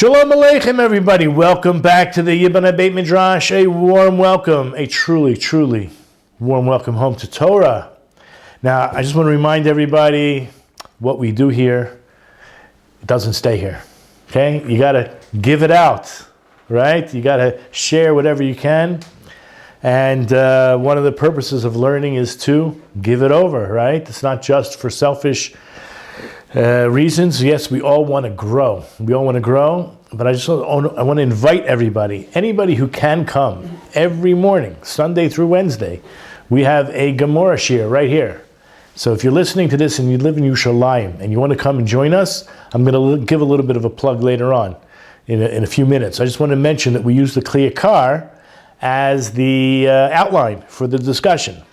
Shalom Aleichem, everybody. Welcome back to the Yiboneh Beit Midrash. A warm welcome, a truly, truly warm welcome home to Torah. Now, I just want to remind everybody what we do here, it doesn't stay here. Okay? You got to give it out, right? You got to share whatever you can. And one of the purposes of learning is to give it over, right? It's not just for selfish reasons. Yes, we all want to grow. We all want to grow, but I want to invite everybody, anybody who can come every morning, Sunday through Wednesday. We have a Gemara shir right here. So if you're listening to this and you live in Yerushalayim and you want to come and join us, I'm going to give a little bit of a plug later on in a few minutes. I just want to mention that we use the Yakar as the outline for the discussion.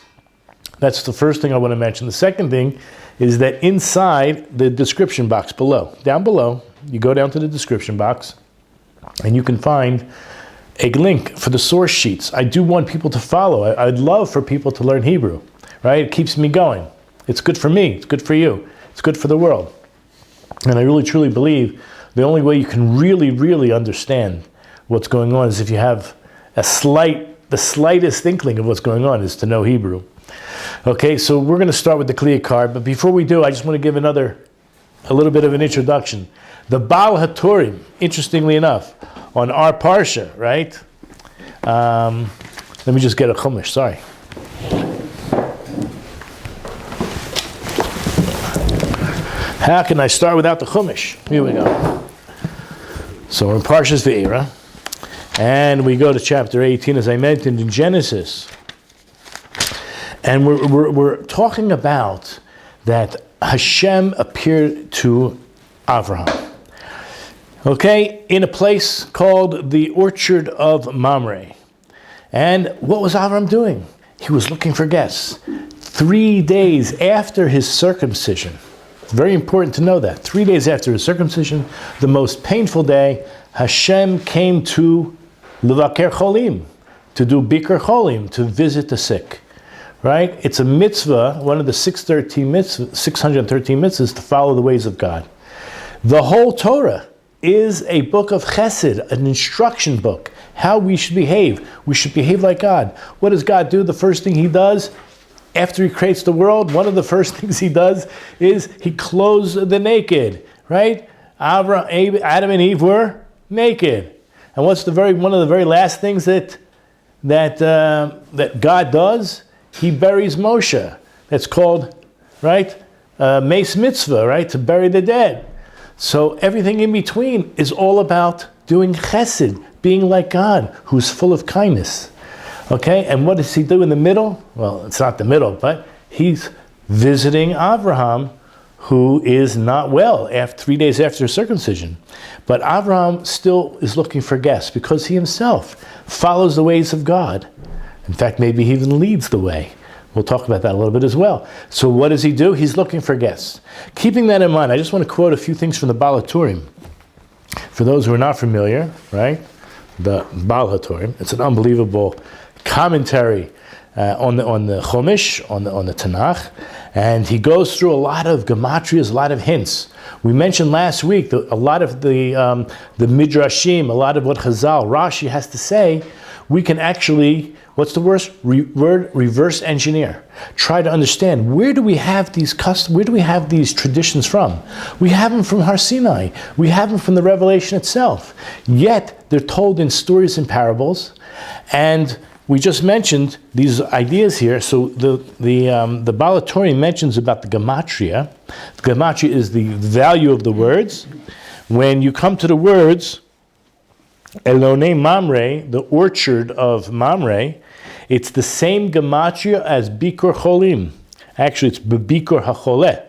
That's the first thing I want to mention. The second thing is that inside the description box down below, you go down to the description box and you can find a link for the source sheets. I do want people to follow. I'd love for people to learn Hebrew, right? It keeps me going. It's good for me. It's good for you. It's good for the world. And I really, truly believe the only way you can really, really understand what's going on is if you have the slightest inkling of what's going on is to know Hebrew. Okay, so we're going to start with the Kli Yakar, but before we do, I just want to give a little bit of an introduction. The Baal HaTurim, interestingly enough, on our Parsha, right? Let me just get a Chumash, sorry. How can I start without the Chumash? Here we go. So we're in Parashat Vayeira, and we go to chapter 18, as I mentioned in Genesis. And we're talking about that Hashem appeared to Avraham. Okay, in a place called the Orchard of Mamre. And what was Avraham doing? He was looking for guests. 3 days after his circumcision. It's very important to know that. 3 days after his circumcision, the most painful day, Hashem came to Levaker Cholim, to do Bikur Cholim, to visit the sick. Right? It's a mitzvah, one of the 613 mitzvahs to follow the ways of God. The whole Torah is a book of chesed, an instruction book, how we should behave. We should behave like God. What does God do? The first thing he does after he creates the world, one of the first things he does is he clothes the naked, right? Adam and Eve were naked. And what's one of the very last things that God does? He buries Moshe. That's called, right, Mace Mitzvah, right, to bury the dead. So everything in between is all about doing chesed, being like God, who's full of kindness. Okay, and what does he do in the middle? Well, it's not the middle, but he's visiting Avraham, who is not well 3 days after his circumcision. But Avraham still is looking for guests because he himself follows the ways of God. In fact, maybe he even leads the way. We'll talk about that a little bit as well. So what does he do? He's looking for guests. Keeping that in mind, I just want to quote a few things from the Baal HaTurim. For those who are not familiar, right? The Baal HaTurim. It's an unbelievable commentary on the Chumash, on the Tanakh. And he goes through a lot of gematrias, a lot of hints. We mentioned last week that a lot of the Midrashim, a lot of what Chazal, Rashi has to say, we can actually, what's the word? Reverse engineer. Try to understand, where do we have these traditions from? We have them from Har Sinai. We have them from the Revelation itself. Yet, they're told in stories and parables. And we just mentioned these ideas here. So the Baal HaTurim mentions about the gematria. The gematria is the value of the words. When you come to the words, Elonei Mamre, the orchard of Mamre, it's the same gematria as Bikur Cholim. Actually, it's Bikur HaCholeh.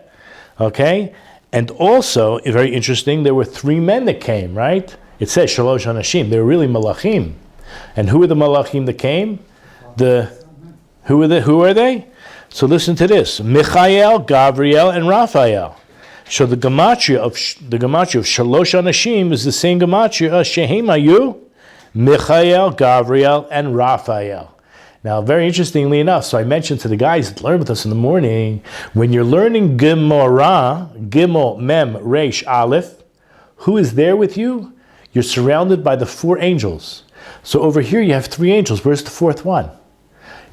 Okay? And also, very interesting, there were 3 men that came, right? It says Shalosh Anashim. They were really Malachim. And who are the Malachim that came? Who are they? So listen to this. Michael, Gabriel, and Raphael. So the gematria of Shalosh Anashim is the same gematria as Shehem Hayu, Michael, Gabriel, and Raphael. Now, very interestingly enough, so I mentioned to the guys that learn with us in the morning, when you're learning Gemara, Gimel, Mem, Resh, Aleph, who is there with you? you're surrounded by the 4 angels. So over here you have 3 angels. Where's the 4th one?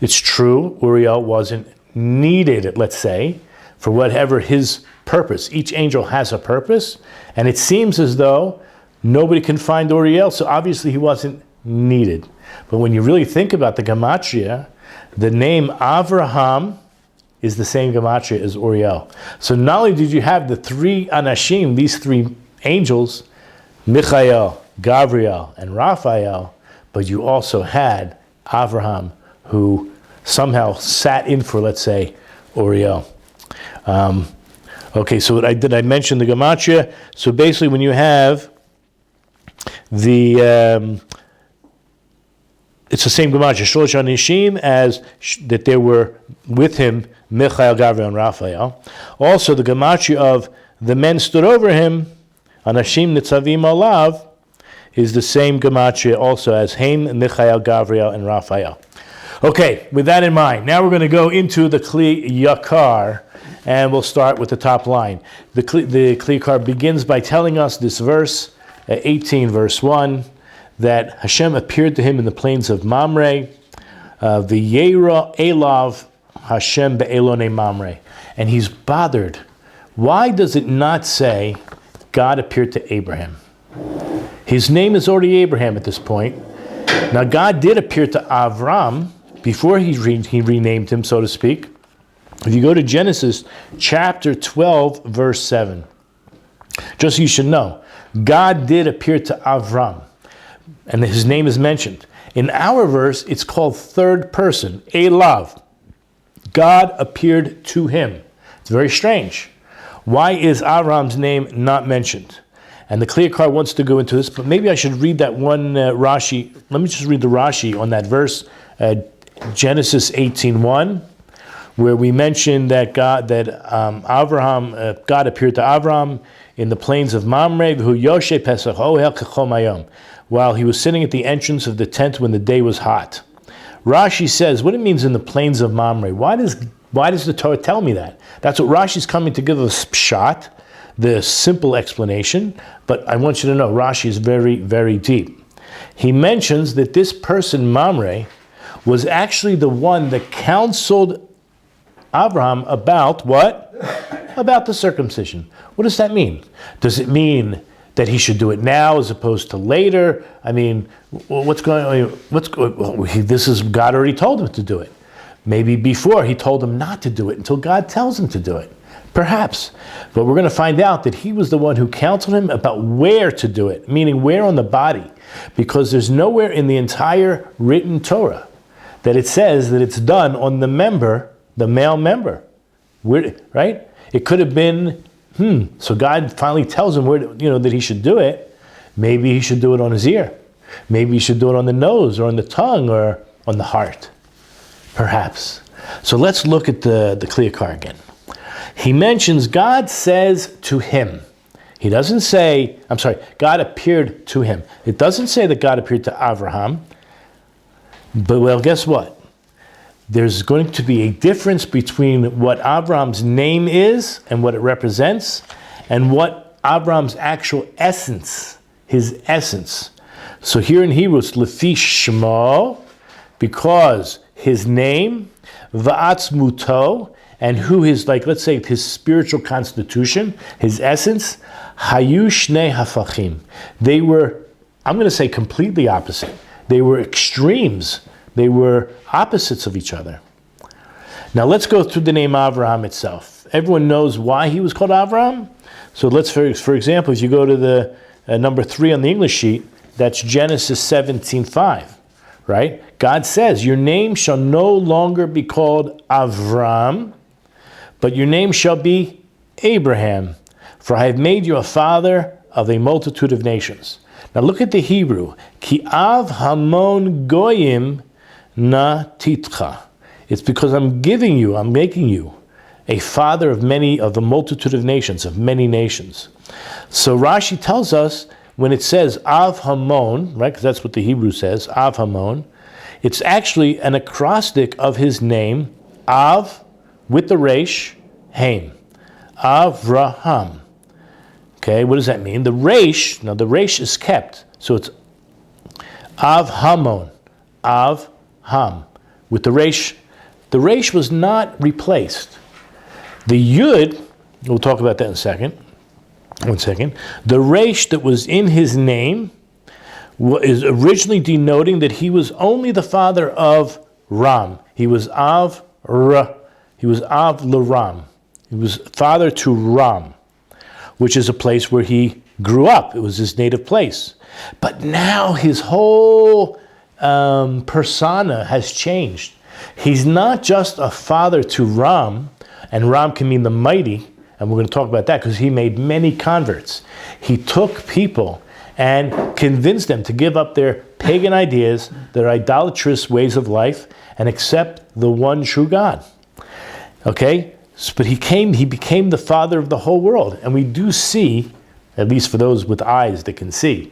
It's true, Uriel wasn't needed, let's say, for whatever his purpose. Each angel has a purpose, and it seems as though nobody can find Uriel, so obviously he wasn't needed. But when you really think about the gematria, the name Avraham is the same gematria as Uriel. So not only did you have the 3 anashim, these 3 angels, Michael, Gabriel, and Raphael, but you also had Avraham, who somehow sat in for, let's say, Uriel. Okay, so did I mention the gematria? So basically when you have the, it's the same gematria, Shlosh Anishim, as that there were with him Michael, Gabriel, and Raphael. Also the gematria of the men stood over him, Anashim Nitzavim Alav, is the same gematria also as Haim, Michael, Gabriel, and Raphael. Okay, with that in mind, now we're going to go into the Kli Yakar, and we'll start with the top line. The Kli Yakar begins by telling us this verse, 18 verse 1, that Hashem appeared to him in the plains of Mamre, Vayeira Elav Hashem be'elone Mamre, and he's bothered. Why does it not say God appeared to Abraham? His name is already Abraham at this point. Now God did appear to Avram before he renamed him, so to speak. If you go to Genesis chapter 12, verse 7, just so you should know, God did appear to Avram, and his name is mentioned. In our verse, it's called third person, Elav. God appeared to him. It's very strange. Why is Avram's name not mentioned? And the Kli Yakar wants to go into this, but maybe I should read that one Rashi. Let me just read the Rashi on that verse, Genesis 18:1, where we mentioned that God appeared to Avram in the plains of Mamre, while he was sitting at the entrance of the tent when the day was hot. Rashi says, what it means in the plains of Mamre. Why does the Torah tell me that? That's what Rashi's coming to give us pshat, the simple explanation, but I want you to know Rashi is very, very deep. He mentions that this person, Mamre, was actually the one that counseled Abraham about what? About the circumcision. What does that mean? Does it mean that he should do it now as opposed to later? I mean, what's going on? This is, God already told him to do it. Maybe before he told him not to do it until God tells him to do it. Perhaps. But we're going to find out that he was the one who counseled him about where to do it, meaning where on the body. Because there's nowhere in the entire written Torah that it says that it's done on the member, the male member. Right? It could have been, so God finally tells him where, that he should do it. Maybe he should do it on his ear. Maybe he should do it on the nose or on the tongue or on the heart. Perhaps. So let's look at the Kli Yakar again. He mentions God says to him. He doesn't say, God appeared to him. It doesn't say that God appeared to Avraham. But well, guess what? There's going to be a difference between what Abraham's name is and what it represents and what Abraham's actual essence, his essence. So here in Hebrew, it's Lefi Shmo, because his name, Va'atzmuto, and who his, let's say, his spiritual constitution, his essence, Hayu Shnei Hafachim. They were, I'm going to say, completely opposite. They were extremes. They were opposites of each other. Now let's go through the name Avraham itself. Everyone knows why he was called Avraham. So let's, for example, if you go to the number 3 on the English sheet, that's Genesis 17:5, right? God says, your name shall no longer be called Avram, but your name shall be Abraham, for I have made you a father of a multitude of nations. Now look at the Hebrew. Ki av hamon goyim na titcha. It's because I'm making you a father of a multitude of nations, of many nations. So Rashi tells us when it says av hamon, right, because that's what the Hebrew says, av hamon, it's actually an acrostic of his name, Av, with the Resh, Haim. Avraham. Okay, what does that mean? The Resh is kept. So it's Av Hamon, Av Ham. With the Resh was not replaced. The Yud, we'll talk about that in a second. 1 second. The Resh that was in his name is originally denoting that he was only the father of Ram. He was Av Ra. He was Av LaRam. He was father to Ram, which is a place where he grew up. It was his native place. But now his whole persona has changed. He's not just a father to Ram, and Ram can mean the mighty, and we're going to talk about that because he made many converts. He took people and convinced them to give up their pagan ideas, their idolatrous ways of life, and accept the one true God. Okay? But he became the father of the whole world. And we do see, at least for those with eyes that can see,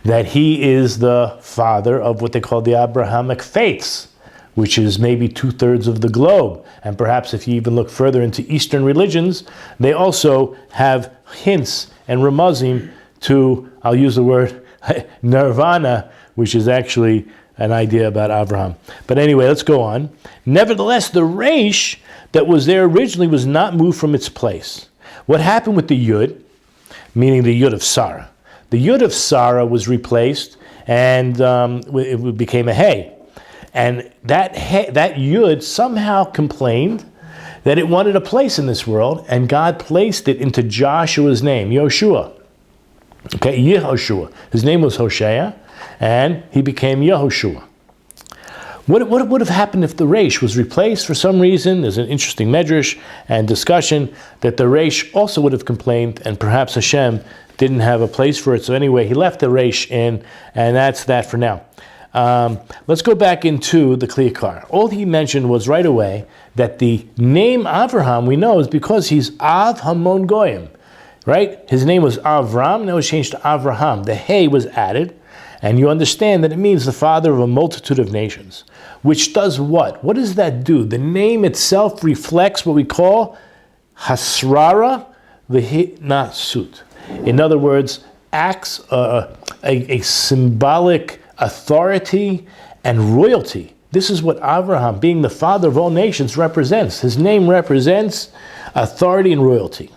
that he is the father of what they call the Abrahamic faiths, which is maybe 2/3 of the globe. And perhaps if you even look further into Eastern religions, they also have hints and remuzim to, I'll use the word, nirvana, which is actually an idea about Abraham. But anyway, let's go on. Nevertheless, the Resh that was there originally was not moved from its place. What happened with the Yud, meaning the Yud of Sarah? The Yud of Sarah was replaced, and it became a Hey. And that Yud somehow complained that it wanted a place in this world, and God placed it into Joshua's name, Yoshua. Okay, Yehoshua. His name was Hosea, and he became Yehoshua. What would have happened if the Resh was replaced for some reason? There's an interesting medrash and discussion that the Resh also would have complained, and perhaps Hashem didn't have a place for it. So anyway, he left the Resh in, and that's that for now. Let's go back into the Yakar. All he mentioned was right away that the name Avraham, we know, is because he's Av Hamon Goyim, right? His name was Avram, now it's changed to Avraham. The Hey was added, and you understand that it means the father of a multitude of nations, which does what? What does that do? The name itself reflects what we call Hasrara V'Hinasut. In other words, acts a symbolic authority and royalty. This is what Avraham, being the father of all nations, represents. His name represents authority and royalty.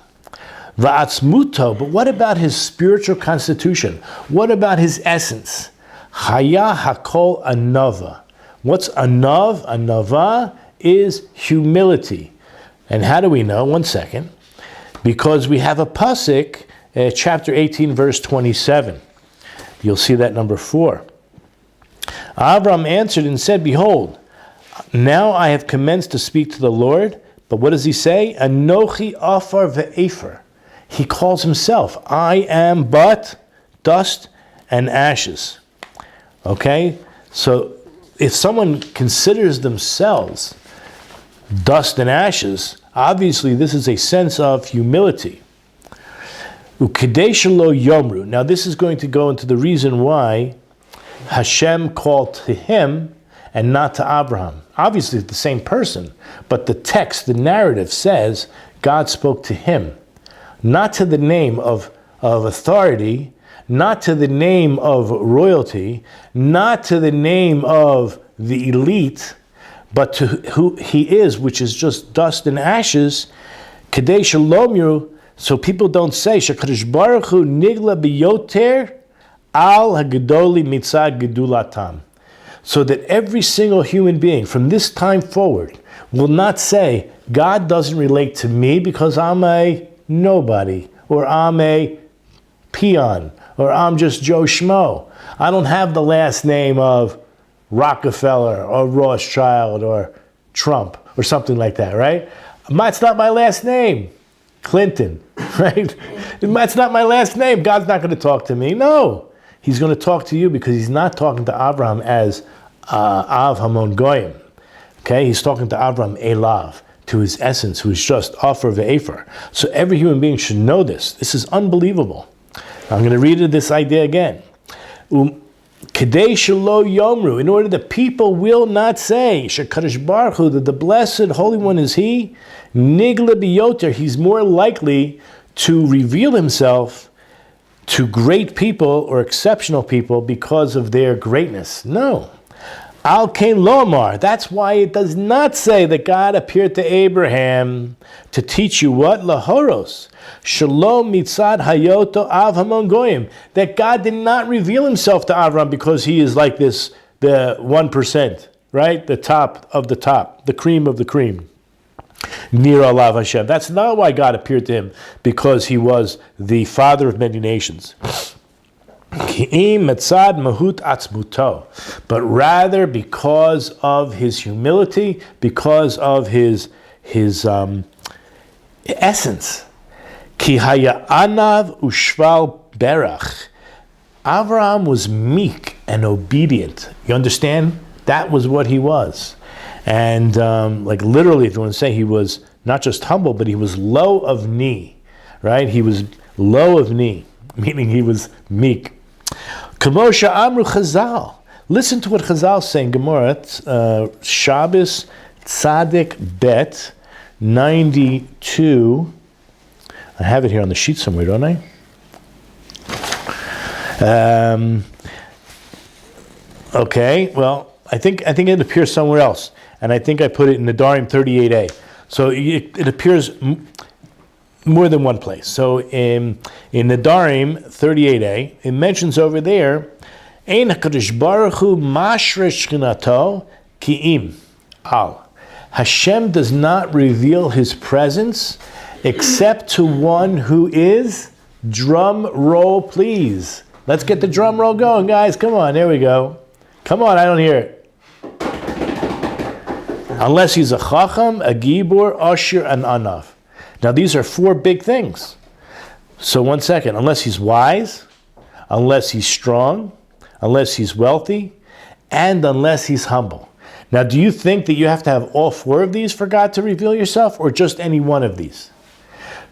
Va'atzmuto, but what about his spiritual constitution? What about his essence? Haya hakol anava. What's anav? Anava is humility. And how do we know? 1 second. Because we have a pasuk, chapter 18, verse 27. You'll see that number 4. Avram answered and said, behold, now I have commenced to speak to the Lord. But what does he say? Anochi afar ve'efer. He calls himself, I am but dust and ashes. Okay? So if someone considers themselves dust and ashes, obviously this is a sense of humility. Ukedesh lo yomru. Now this is going to go into the reason why Hashem called to him and not to Abraham. Obviously it's the same person, but the text, the narrative says God spoke to him. Not to the name of authority, not to the name of royalty, not to the name of the elite, but to who he is, which is just dust and ashes. Kadei shalom, so people don't say, Shakadosh Baruch Hu nigla biyoter al hagedoli mitzad gedulatam. So that every single human being from this time forward will not say, God doesn't relate to me because I'm a nobody, or I'm a peon, or I'm just Joe Schmo. I don't have the last name of Rockefeller or Rothschild or Trump or something like that, right? It's not my last name. Clinton, right? It's not my last name. God's not going to talk to me. No, he's going to talk to you because he's not talking to Abraham as Av Hamon Goyim. Okay, he's talking to Abraham Elav, to his essence, who is just Afar ve'Efer. So every human being should know this. This is unbelievable. I'm going to read this idea again. Kedei shelo yomru, in order that people will not say, Shekadosh Baruch Hu, that the blessed Holy One is He, Nigla biyoter, He's more likely to reveal Himself to great people or exceptional people because of their greatness. No. Al Kain Lomar. That's why it does not say that God appeared to Abraham to teach you what? Lahoros. Shalom mitzad hayoto av hamon goyim. That God did not reveal himself to Abraham because he is like this, the 1%, right? The top of the top, the cream of the cream. Nir alav Hashem. That's not why God appeared to him, because he was the father of many nations. But rather because of his humility, because of his essence. Ki haya anav ushval berach. Avraham was meek and obedient. You understand? That was what he was. And like literally, if you want to say, he was not just humble, but he was low of knee, right? He was low of knee, meaning he was meek. Kamosha Amru Chazal. Listen to what Chazal is saying. Gemara, Shabbos Tzadik Bet 92. I have it here on the sheet somewhere, don't I? Okay. Well, I think it appears somewhere else, and I think I put it in the Nedarim 38a. So it appears more than one place. So in Nedarim 38a, it mentions over there, Ein HaKadosh Baruch Hu mashre shchinato ki'im al. Hashem does not reveal his presence except to one who is, drum roll please. Let's get the drum roll going, guys. Come on, there we go. Come on, I don't hear it. Unless he's a chacham, a gibor, usher, and anav. Now these are four big things. So one second, unless he's wise, unless he's strong, unless he's wealthy, and unless he's humble. Now do you think that you have to have all four of these for God to reveal yourself, or just any one of these?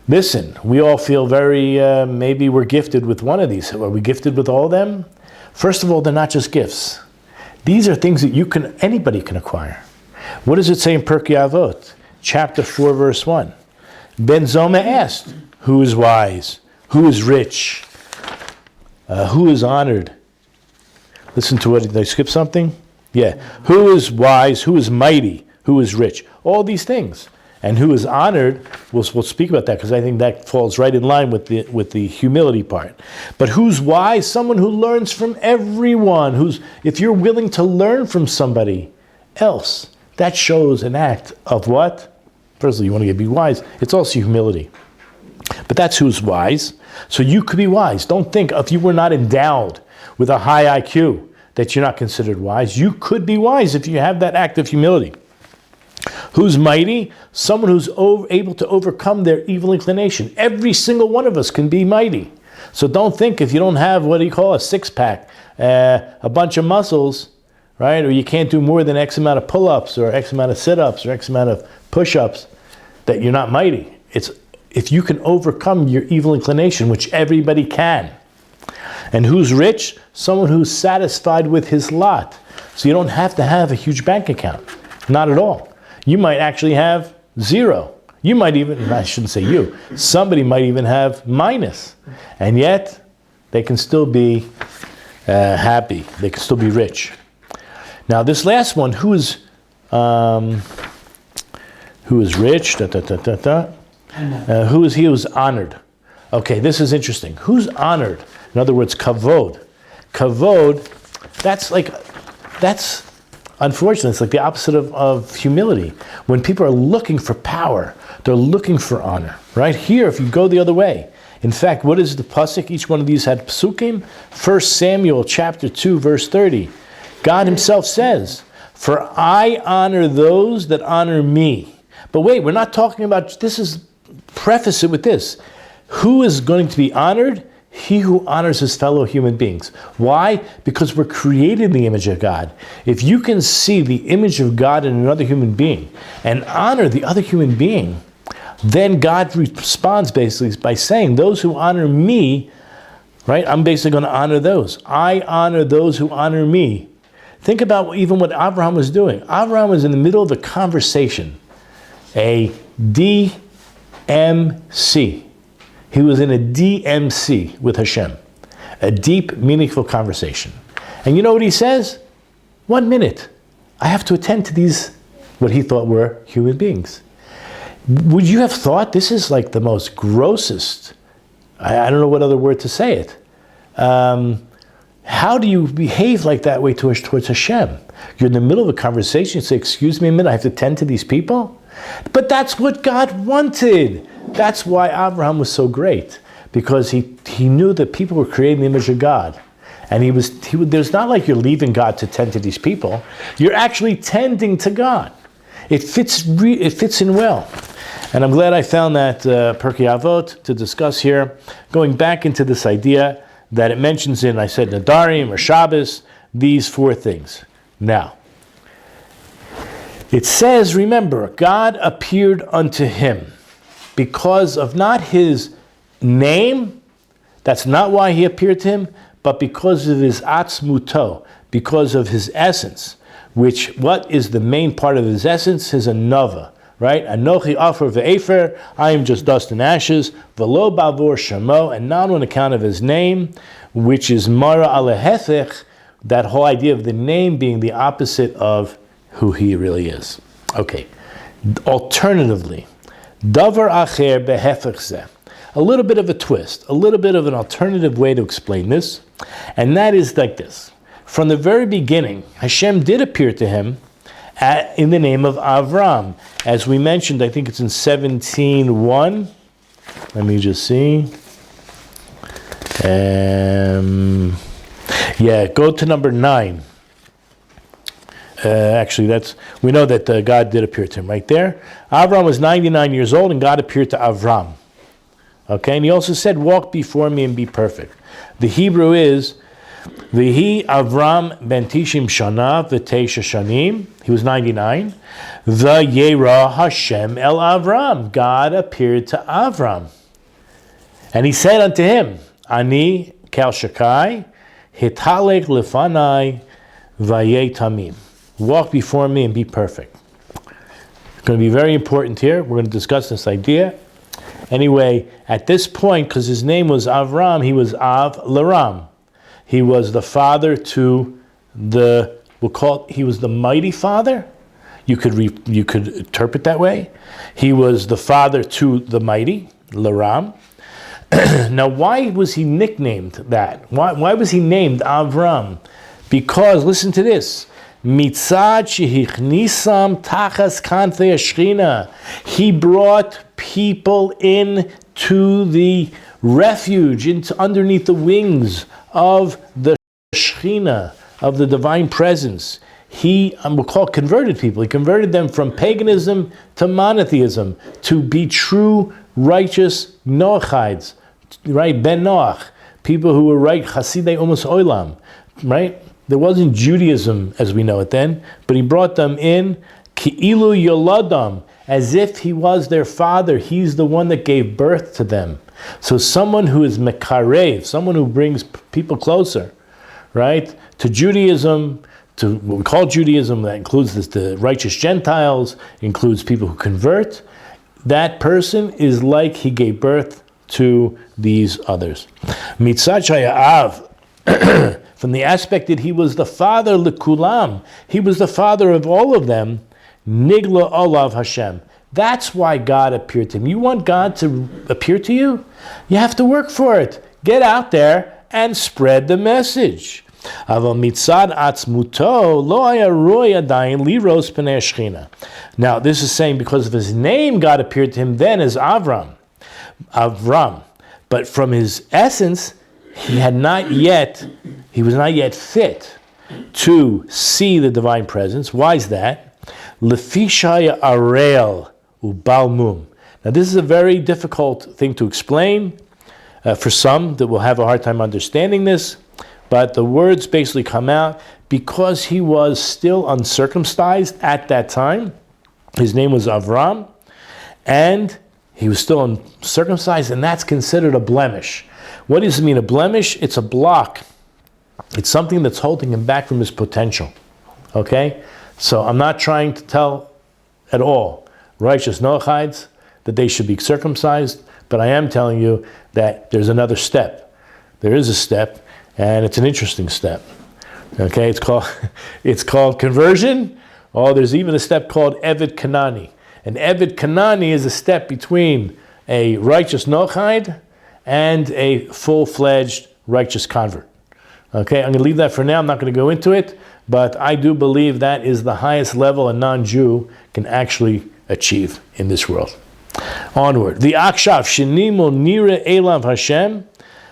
Listen, we all feel very, maybe we're gifted with one of these. Are we gifted with all of them? First of all, they're not just gifts. These are things that anybody can acquire. What does it say in Pirkei Avot? Chapter 4, verse 1. Ben Zoma asked, who is wise? Who is rich? Who is honored? Listen to what, did I skip something? Yeah. Who is wise? Who is mighty? Who is rich? All these things. And who is honored, we'll speak about that because I think that falls right in line with the humility part. But who's wise? Someone who learns from everyone. If you're willing to learn from somebody else, that shows an act of what? Firstly, you want to be wise. It's also humility. But that's who's wise. So you could be wise. Don't think if you were not endowed with a high IQ that you're not considered wise. You could be wise if you have that act of humility. Who's mighty? Someone who's able to overcome their evil inclination. Every single one of us can be mighty. So don't think if you don't have, a six-pack, a bunch of muscles, right? Or you can't do more than X amount of pull-ups or X amount of sit-ups or X amount of push-ups, that you're not mighty. It's if you can overcome your evil inclination, which everybody can. And who's rich? Someone who's satisfied with his lot. So you don't have to have a huge bank account. Not at all. You might actually have zero. You might even, I shouldn't say you, somebody might even have minus. And yet, they can still be happy. They can still be rich. Now this last one, who is rich, who is he who's honored? Okay, this is interesting. Who's honored? In other words, kavod. Kavod, that's unfortunately, it's like the opposite of humility. When people are looking for power, they're looking for honor. Right here, if you go the other way. In fact, what is the pasuk? Each one of these had psukim. 1 Samuel chapter 2, verse 30. God himself says, "For I honor those that honor me." But wait, we're not talking about, preface it with this. Who is going to be honored? He who honors his fellow human beings. Why? Because we're created in the image of God. If you can see the image of God in another human being and honor the other human being, then God responds basically by saying, those who honor me, right? I'm basically going to honor those. I honor those who honor me. Think about even what Abraham was doing. Abraham was in the middle of a conversation, a DMC. He was in a DMC with Hashem. A deep, meaningful conversation. And you know what he says? 1 minute. I have to attend to these, what he thought were human beings. Would you have thought this is like the most grossest, I don't know what other word to say it. How do you behave like that way towards Hashem? You're in the middle of a conversation, you say, excuse me a minute, I have to tend to these people? But that's what God wanted. That's why Abraham was so great, because he knew that people were created in the image of God. And there's not like you're leaving God to tend to these people. You're actually tending to God. It fits in well. And I'm glad I found that Pirkei Avot to discuss here, going back into this idea that it mentions in, I said, Nadarim or Shabbos, these 4 things. Now, it says, remember, God appeared unto him because of not his name, that's not why he appeared to him, but because of his atzmuto, because of his essence, which, what is the main part of his essence? His anova, right? Anochi afer ve'efer, I am just dust and ashes, velo bavor shamo, and not on account of his name, which is mara alehethech, that whole idea of the name being the opposite of who he really is. Okay. Alternatively, davar acher behefech zeh. A little bit of a twist, a little bit of an alternative way to explain this, and that is like this. From the very beginning, Hashem did appear to him in the name of Avram. As we mentioned, I think it's in 17:1. Let me just see. Go to number 9. Actually, we know that God did appear to him right there. Avram was 99 years old, and God appeared to Avram. Okay, and he also said, walk before me and be perfect. The Hebrew is, V'hi Avram ben Tishim Shana v'teisha shanim. He was 99. Vayeira Hashem el Avram. God appeared to Avram. And he said unto him, Ani kal shakai, hitalek lefanai, vayei tamim. Walk before me and be perfect. It's going to be very important here. We're going to discuss this idea. Anyway, at this point, because his name was Avram, he was Av Laram. He was the father to he was the mighty father. You could interpret that way. He was the father to the mighty, Laram. Now, why was he nicknamed that? Why was he named Avram? Because, listen to this, Mitzad shehichnisam tachas kanfei hashchina. He brought people in to the refuge, into underneath the wings of the Shechina, of the divine presence. He, we'll call converted people. He converted them from paganism to monotheism, to be true, righteous Noahides, right? Ben Noach, people who were right, Hasidei Umas Olam, right? There wasn't Judaism as we know it then, but he brought them in, Ki'ilu Yoladam, as if he was their father. He's the one that gave birth to them. So someone who is mekarev, someone who brings people closer, right, to Judaism, to what we call Judaism, that includes the righteous Gentiles, includes people who convert. That person is like he gave birth to these others. Mitzad Shaya'av, from the aspect that he was the father lekulam, he was the father of all of them, nigla olav Hashem. That's why God appeared to him. You want God to appear to you? You have to work for it. Get out there and spread the message. Now, this is saying because of his name, God appeared to him then as Avram. But from his essence, he was not yet fit to see the divine presence. Why is that? Lefishaya arel ubalmum. Now this is a very difficult thing to explain for some that will have a hard time understanding this, but the words basically come out because he was still uncircumcised at that time. His name was Avram, and he was still uncircumcised, and that's considered a blemish. What does it mean, a blemish? It's a block. It's something that's holding him back from his potential. Okay? So I'm not trying to tell at all righteous Noahides that they should be circumcised, but I am telling you that there's another step. There is a step, And it's an interesting step. Okay, it's called conversion. Oh, there's even a step called Eved Kanani. And Eved Kanani is a step between a righteous Noahide and a full-fledged righteous convert. Okay, I'm going to leave that for now. I'm not going to go into it, but I do believe that is the highest level a non-Jew can actually achieve in this world. Onward. The Akshav Shinimo Nira Elav Hashem.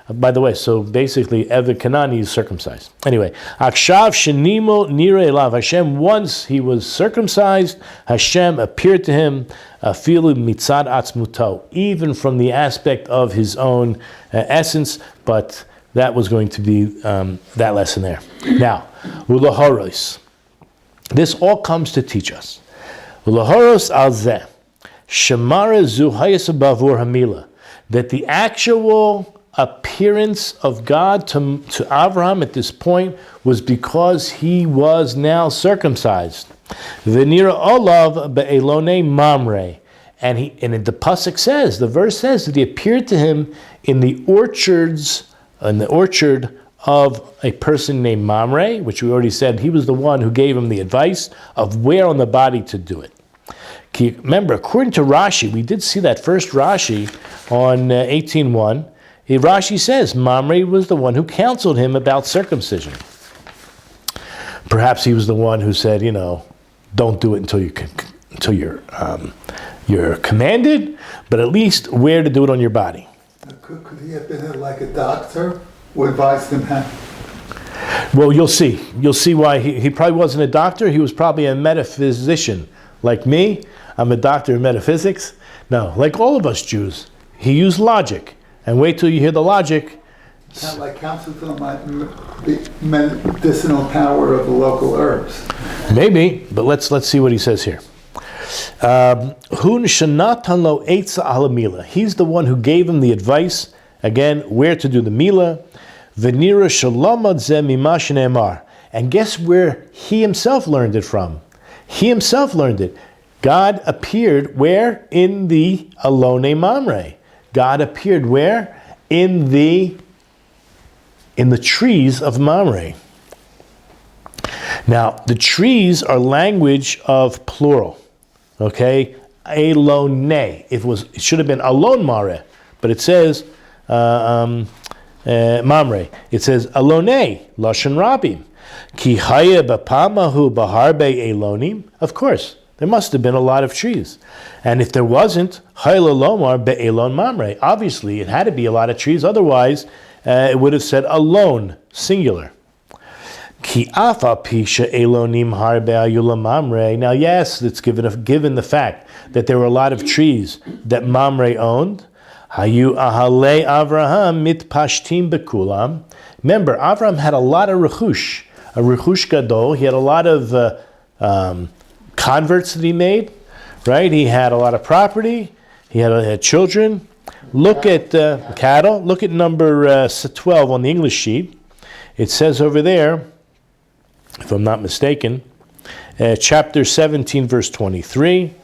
By the way, so basically Eved Kanani is circumcised. Anyway, Akshav Shinimo Nira Elav Hashem. Once he was circumcised, Hashem appeared to him, Afilu Mitzad Atzmuto, even from the aspect of his own essence, but that was going to be that lesson there. Now, Ulahoros. This all comes to teach us. Ulahoros al zeh. Shemara Zuhayas Bavur Hamila. That the actual appearance of God to Avraham at this point was because he was now circumcised. V'nira olav be'elone mamre. And the pasuk says, the verse says that he appeared to him in the orchard of a person named Mamre, which we already said he was the one who gave him the advice of where on the body to do it. Remember, according to Rashi, we did see that first Rashi on 18:1. Rashi says Mamre was the one who counseled him about circumcision. Perhaps he was the one who said, don't do it until you're commanded, but at least where to do it on your body. Could he have been like a doctor who advised him how? Well, you'll see. You'll see why he probably wasn't a doctor. He was probably a metaphysician. Like me, I'm a doctor in metaphysics. No, like all of us Jews, he used logic. And wait till you hear the logic. Kind of like counsel to the medicinal power of the local herbs. Maybe, but let's see what he says here. He's the one who gave him the advice, again, where to do the milah. And guess where he himself learned it from? He himself learned it. God appeared where? In the Alone Mamre. God appeared where? In the trees of Mamre. Now, the trees are language of plural. Okay? Elone. It should have been Alon Mare, but it says Mamre. It says Alone, Lashon Rabim. Ki haya b'pamahu b'harbe elonim. Of course, there must have been a lot of trees. And if there wasn't, hayla lomar be'elon mamre. Obviously, it had to be a lot of trees. Otherwise, it would have said alone, singular. Ki afa pisha elonim harbe ayula mamre. Now, yes, it's given the fact that there were a lot of trees that Mamre owned. Hayu ahale Avraham mitpashtim bekulam. Remember, Avraham had a lot of rechush. A rechush gadol. He had a lot of converts that he made, right? He had a lot of property. He had children. Look at cattle. Look at number 12 on the English sheet. It says over there, if I'm not mistaken, chapter 17, verse 23.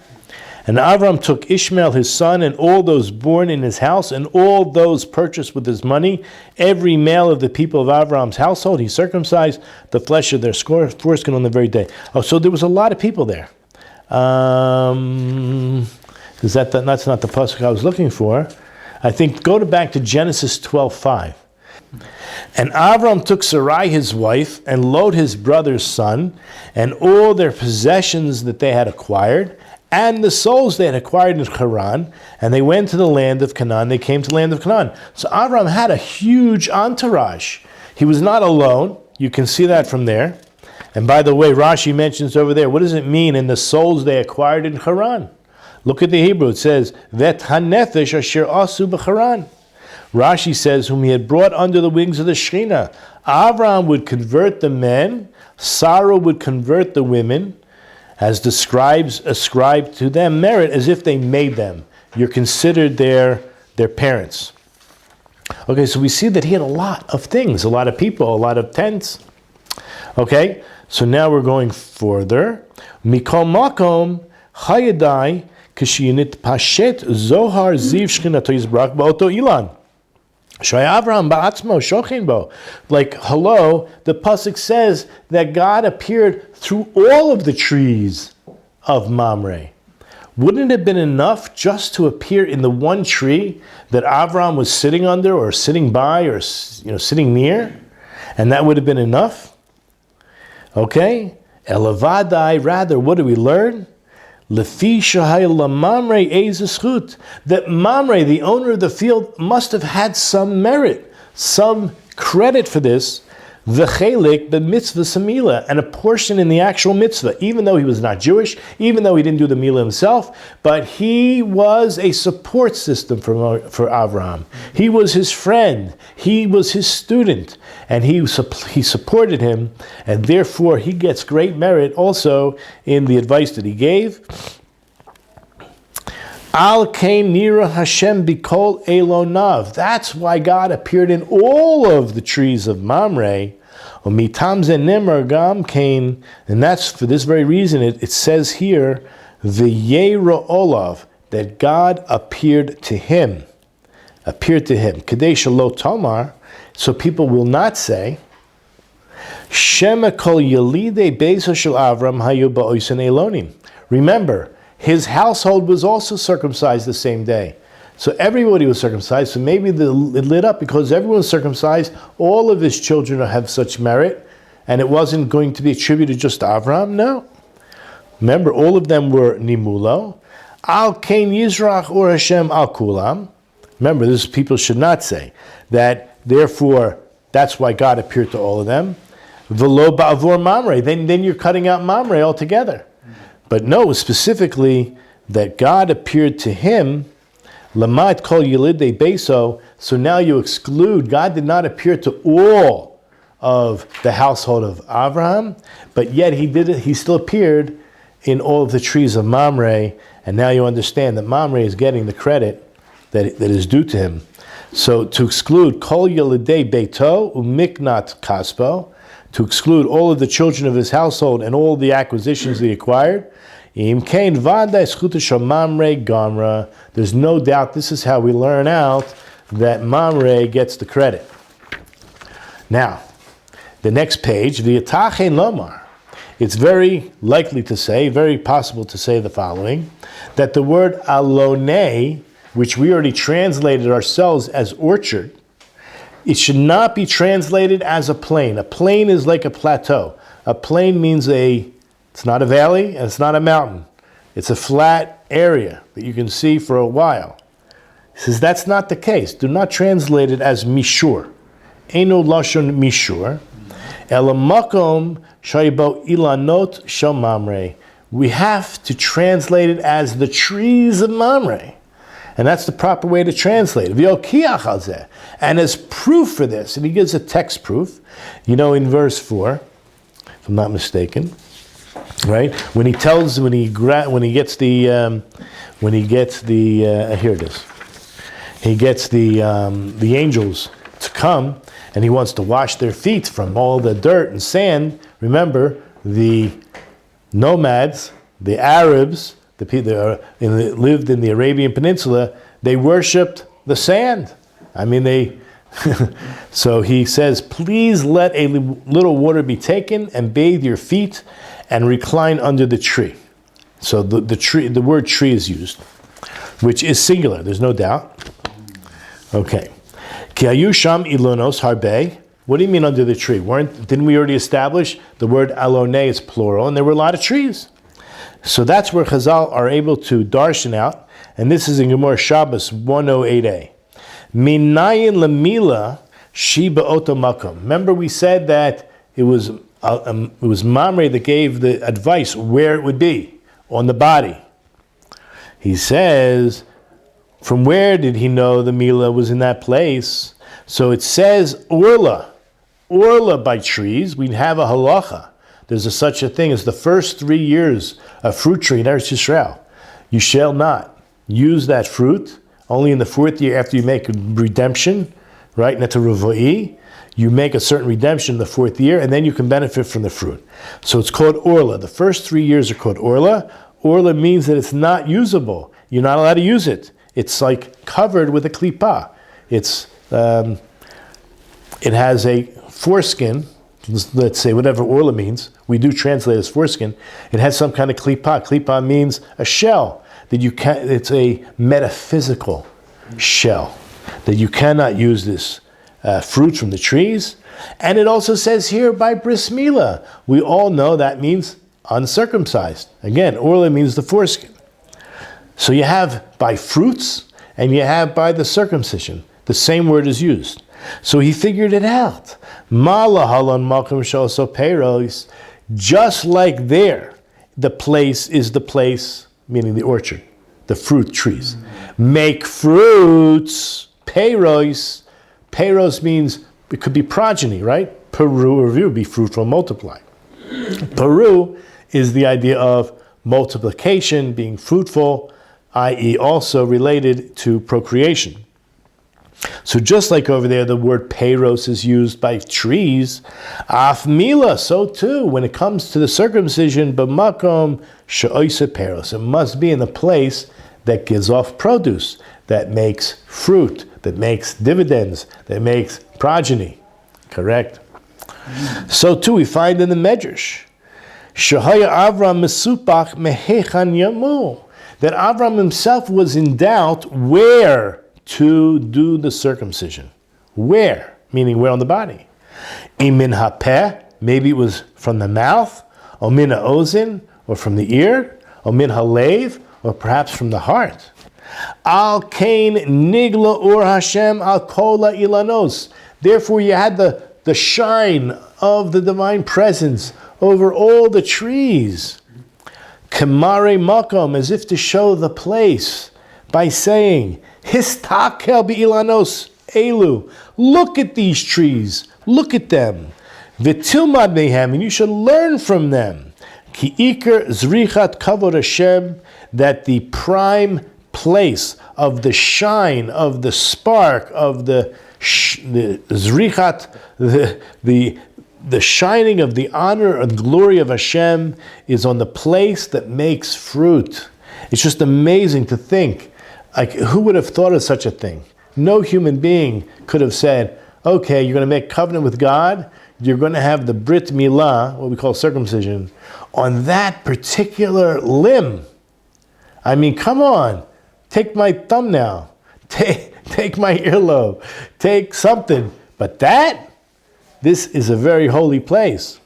And Avram took Ishmael his son and all those born in his house and all those purchased with his money, every male of the people of Avram's household, he circumcised the flesh of their foreskin on the very day. Oh, so there was a lot of people there. That's not the pasuk I was looking for. I think go back to Genesis 12:5. And Avram took Sarai his wife and Lot his brother's son and all their possessions that they had acquired and the souls they had acquired in Haran, and they went to the land of Canaan. They came to the land of Canaan. So Avram had a huge entourage. He was not alone. You can see that from there. And by the way, Rashi mentions over there, what does it mean in the souls they acquired in Haran? Look at the Hebrew. It says, Vet hanefesh asher asu b'Haran. Rashi says, whom he had brought under the wings of the Shekhinah. Avram would convert the men. Sarah would convert the women. As the scribes ascribed to them merit as if they made them. You're considered their parents. Okay, so we see that he had a lot of things, a lot of people, a lot of tents. Okay, so now we're going further. Mikol makom hayadai k'shinit pashet zohar ziv shchinato yizbrak ba'oto ilan. Avraham ba'atzmo shochin bo. Like, hello, the pasuk says that God appeared through all of the trees of Mamre. Wouldn't it have been enough just to appear in the one tree that Avraham was sitting under or sitting by or sitting near? And that would have been enough? Okay? Elavadai, rather, what do we learn? Lefi shahay lamamre ezeschut. That Mamre, the owner of the field, must have had some merit, some credit for this. V'chelik the mitzvah samila, and a portion in the actual mitzvah, even though he was not Jewish, even though he didn't do the milah himself, but he was a support system for Avraham. He was his friend, he was his student, and he supported him, and therefore he gets great merit also in the advice that he gave. Al kain nira Hashem bikol elonav. That's why God appeared in all of the trees of Mamre. Umitam ze nimar gam kain, and that's for this very reason. It says here, Vayeira olav, that God appeared to him. Kadesh lo tomar, so people will not say, Shema kol yalidei beisa shel Avram hayu ba'oisen elonim. Remember, his household was also circumcised the same day. So everybody was circumcised. So maybe it lit up because everyone was circumcised. All of his children have such merit. And it wasn't going to be attributed just to Avraham. No. Remember, all of them were Nimulo. Al Kain Yizrach or Hashem Al Kulam. Remember, this people should not say that, therefore, that's why God appeared to all of them. Velo Ba'avor Mamre. Then you're cutting out Mamre altogether. But no, specifically that God appeared to him, Lamat kol yilidei beso, so now you exclude, God did not appear to all of the household of Avraham, but yet he still appeared in all of the trees of Mamre, and now you understand that Mamre is getting the credit that is due to him. So to exclude kol yilidei beito umiknat kaspo, to exclude all of the children of his household and all the acquisitions that he acquired, there's no doubt this is how we learn out that Mamre gets the credit. Now, the next page, V'yatachen lomar. It's very likely to say, very possible to say the following, that the word alone, which we already translated ourselves as orchard, it should not be translated as a plain. A plain is like a plateau. A plain means it's not a valley and it's not a mountain. It's a flat area that you can see for a while. He says that's not the case. Do not translate it as mishur. Eino lashon mishur. Elamakom shaybo ilanot shel Mamre. We have to translate it as the trees of Mamre. And that's the proper way to translate it. And as proof for this, and he gives a text proof, in verse 4, if I'm not mistaken, right? When he gets the angels to come, and he wants to wash their feet from all the dirt and sand. Remember, the nomads, the Arabs, the people that lived in the Arabian Peninsula, they worshipped the sand. So he says, please let a little water be taken and bathe your feet and recline under the tree. So the word tree is used, which is singular, there's no doubt. Okay. Ki hayu sham ilonos harbe. What do you mean under the tree? Didn't we already establish the word alone is plural, and there were a lot of trees? So that's where Chazal are able to darshan out, and this is in Gemara Shabbos 108a. Minayin lemila shiba otomakom. Remember we said that it was Mamre that gave the advice where it would be, on the body. He says, from where did he know the Mila was in that place? So it says Orla by trees. We have a halacha. There's such a thing as the first 3 years of fruit tree in Eretz Yisrael. You shall not use that fruit. Only in the 4th year after you make a redemption, right? Netaruvoi, you make a certain redemption in the 4th year, and then you can benefit from the fruit. So it's called Orla. The first 3 years are called Orla. Orla means that it's not usable. You're not allowed to use it. It's like covered with a klippah. It's it has a foreskin, let's say whatever orla means, we do translate as foreskin, it has some kind of klipa. Klipa means a shell, that you can't, it's a metaphysical shell, that you cannot use this fruit from the trees. And it also says here by bris milah. We all know that means uncircumcised. Again, orla means the foreskin. So you have by fruits and you have by the circumcision. The same word is used. So he figured it out. Just like there, the place is the place, meaning the orchard, the fruit trees. Make fruits, peiros. Peiros means, it could be progeny, right? Peru or view, be fruitful, multiply. Peru is the idea of multiplication, being fruitful, i.e. also related to procreation. So just like over there, the word peiros is used by trees, af milah, so too, when it comes to the circumcision, b'makom she'oisa peiros, it must be in the place that gives off produce, that makes fruit, that makes dividends, that makes progeny. Correct? So too, we find in the Medrash, Shehaya Avram mesupach mehechan yamu, that Avram himself was in doubt where to do the circumcision. Where? Meaning where on the body. Imin hapeh, maybe it was from the mouth, or min ha'ozin, or from the ear, or min halev, or perhaps from the heart. Al kain nigla ur Hashem al kola ilanos. Therefore you had the shine of the divine presence over all the trees. Kamare makom, as if to show the place, by saying, Histakel bi'ilanos elu. Look at these trees. Look at them. V'tilmad mehem, and you should learn from them. Ki iker zrichat kavod Hashem, that the prime place of the shine, of the spark, of the zrichat, the shining of the honor and glory of Hashem is on the place that makes fruit. It's just amazing to think. Like, who would have thought of such a thing? No human being could have said, okay, you're going to make covenant with God, you're going to have the brit milah, what we call circumcision, on that particular limb. I mean, come on, take my thumbnail, take my earlobe, take something. But this is a very holy place.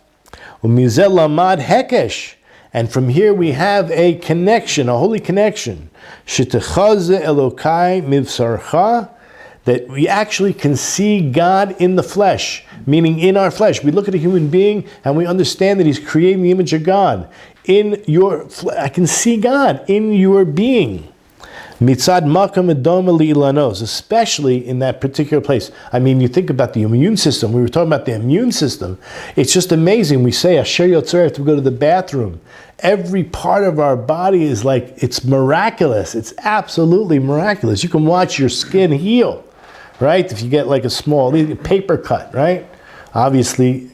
Umizel lamad hekesh. And from here we have a connection, a holy connection. Sh'techaze Elokai mivsarcha, that we actually can see God in the flesh, meaning in our flesh. We look at a human being and we understand that he's creating the image of God. I can see God in your being. Mitzad makam edoma li'ilanos, especially in that particular place. I mean, you think about the immune system. We were talking about the immune system. It's just amazing. We say, Asher Yotzereh, to go to the bathroom. Every part of our body is like, it's miraculous. It's absolutely miraculous. You can watch your skin heal, right? If you get like a small paper cut, right? Obviously,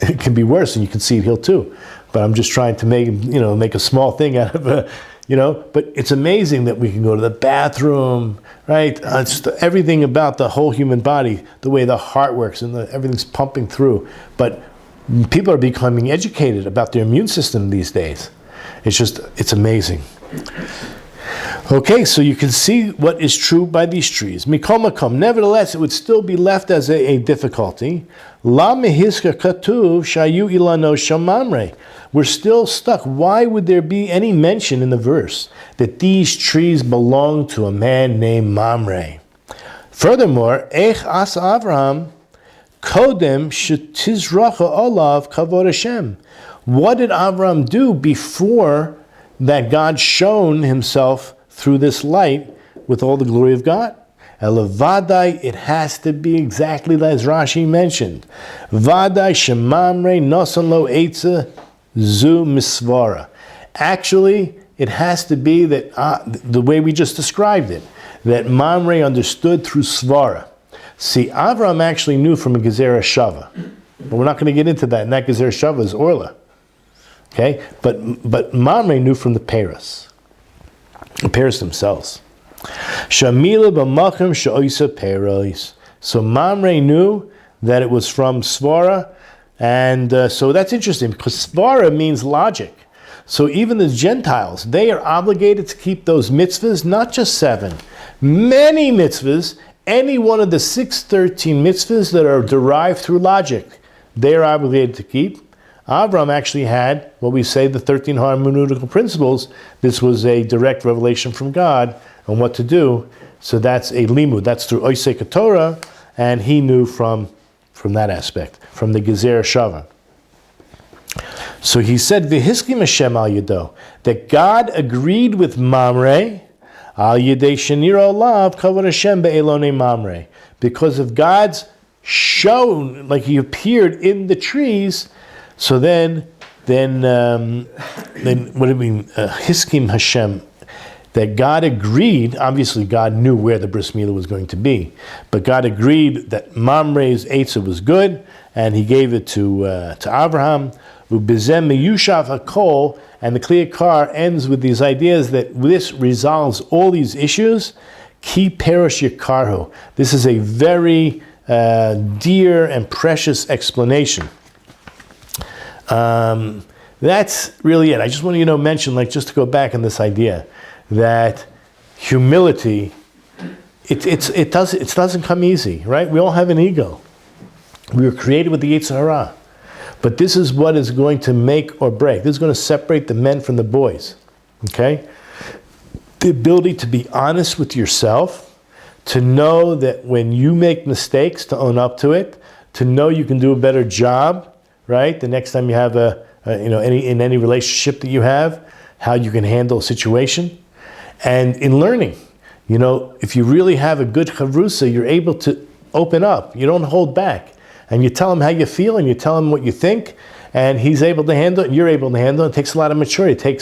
it can be worse and you can see it heal too. But I'm just trying to make a small thing out of a, but it's amazing that we can go to the bathroom, right? Just everything about the whole human body, the way the heart works and everything's pumping through. But people are becoming educated about their immune system these days. It's amazing. Okay, so you can see what is true by these trees. Mikol makom, nevertheless, it would still be left as a difficulty. La mehiska katuv shayu ilano shamamre. We're still stuck. Why would there be any mention in the verse that these trees belong to a man named Mamre? Furthermore, Ech as Avraham kodem shetizracha olav kavod Hashem. What did Avraham do before that God shone himself through this light with all the glory of God? Elavadai, it has to be exactly as Rashi mentioned. Vadai shemamre nosan lo eitza zu misvara. Actually, it has to be that the way we just described it, that Mamre understood through svara. See, Avraham actually knew from a gezerah shava, but we're not going to get into that. And that gezerah shava is orla. Okay, but Mamre knew from the Paris themselves. Shamila b'makom she'oisa peros. So Mamre knew that it was from Svara, and so that's interesting because Svara means logic. So even the Gentiles, they are obligated to keep those mitzvahs, not just 7, many mitzvahs, any one of the 613 mitzvahs that are derived through logic, they are obligated to keep. Avram actually had what we say the 13 hermeneutical principles. This was a direct revelation from God on what to do. So that's a limud. That's through Oisei Torah, and he knew from that aspect, from the Gezer Shava. So he said, "V'hiskim Hashem al Yado," that God agreed with Mamre al Yadei Sheniro Lav Kavod Hashem be'elonei Mamre, because of God's shown, like he appeared in the trees. So then what do you mean? Hiskim Hashem, that God agreed. Obviously, God knew where the bris milah was going to be, but God agreed that Mamre's eitzah was good, and He gave it to Abraham. Ubizem miyushav hakol, and the Yakar ends with these ideas that this resolves all these issues. Ki perush yakarhu. This is a very dear and precious explanation. That's really it. I just want to mention, just to go back on this idea that humility, it doesn't come easy, right? We all have an ego. We were created with the Yetzer Hara. But this is what is going to make or break. This is going to separate the men from the boys. Okay? The ability to be honest with yourself, to know that when you make mistakes, to own up to it, to know you can do a better job, right? The next time you have any relationship that you have, how you can handle a situation. And in learning, if you really have a good chavrusa, you're able to open up. You don't hold back. And you tell him how you feel, and you tell him what you think, and he's able to handle it, and you're able to handle it. It takes a lot of maturity.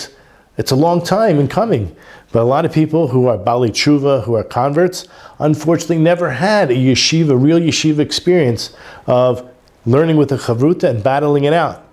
It's a long time in coming. But a lot of people who are Bali Tshuva, who are converts, unfortunately never had a real yeshiva experience of learning with the chavruta and battling it out.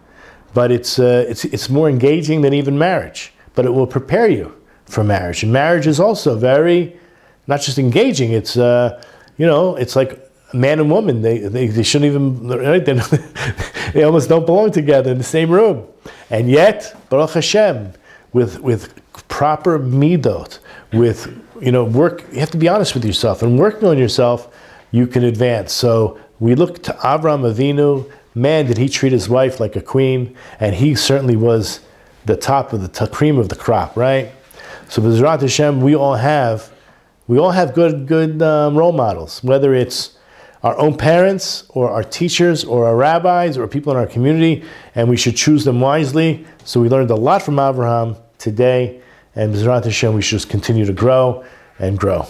But it's more engaging than even marriage. But it will prepare you for marriage. And marriage is also very, not just engaging, it's like man and woman, they shouldn't even, right? They almost don't belong together in the same room. And yet, Baruch Hashem, with proper midot, with work, you have to be honest with yourself, and working on yourself, you can advance. So we look to Avraham Avinu. Man, did he treat his wife like a queen, and he certainly was the top of the cream of the crop, right? So B'ezrat Hashem, we all have good role models, whether it's our own parents, or our teachers, or our rabbis, or people in our community, and we should choose them wisely. So we learned a lot from Abraham today, and B'ezrat Hashem, we should just continue to grow and grow.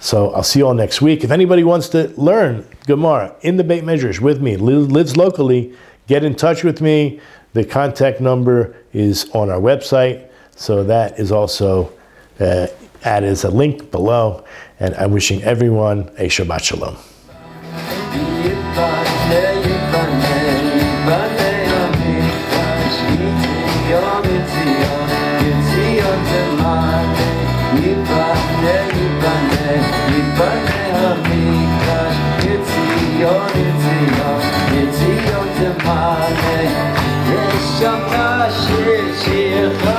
So I'll see you all next week. If anybody wants to learn Gemara in the Beit Medrash with me, lives locally, get in touch with me. The contact number is on our website, so that is also added as a link below. And I'm wishing everyone a Shabbat Shalom. It's